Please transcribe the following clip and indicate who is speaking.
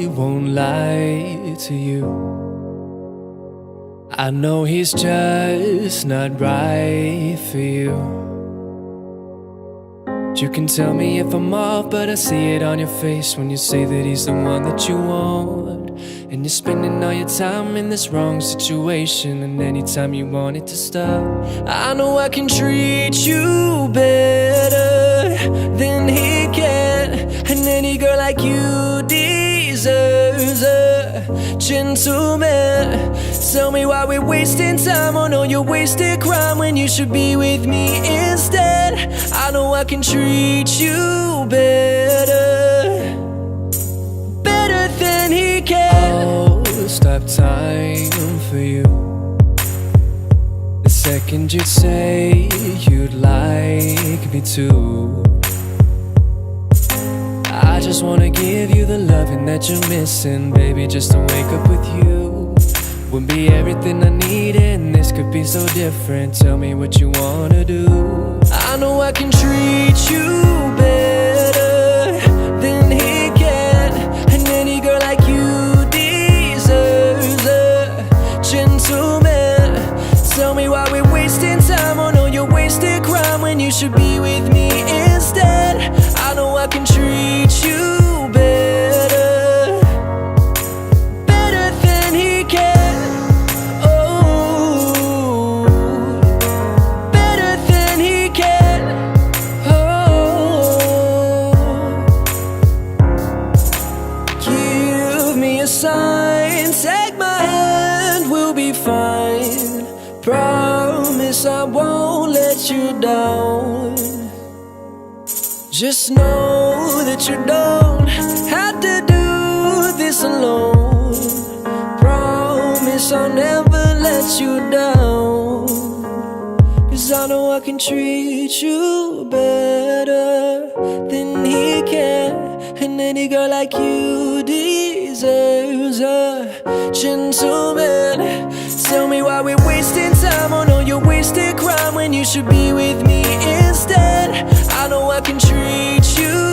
Speaker 1: won't lie to you. I know he's just not right for you. You can tell me if I'm off, but I see it on your face when you say that he's the one that you want. And you're spending all your time in this wrong situation, and anytime you want it to stop, I know I can treat you better than he can. And any girl like you deserves a gentleman. Tell me why we're wasting time on all your wasted crime when you should be with me instead. I know I can treat you better, better than he can. Oh, stop time for you. The second you'd say you'd like me to, I just wanna give you the loving that you're missing, baby. Just to wake up with you would be everything I need, and this could be so different. Tell me what you wanna do. I know I can treat you better than he can. And any girl like you deserves a gentleman. Tell me why we're wasting time on all your wasted crime when you should be with me instead. I know I can treat you better, better than he can. Oh, better than he can. Oh, give me a sign, take my hand, we'll be fine. Promise I won't let you down. Just know that you don't have to do this alone. Promise I'll never let you down. 'Cause I know I can treat you better than he can. And any girl like you deserves a gentleman. Tell me why we're wasting time on all your wasted crime when you should be with me instead. I know I can treat you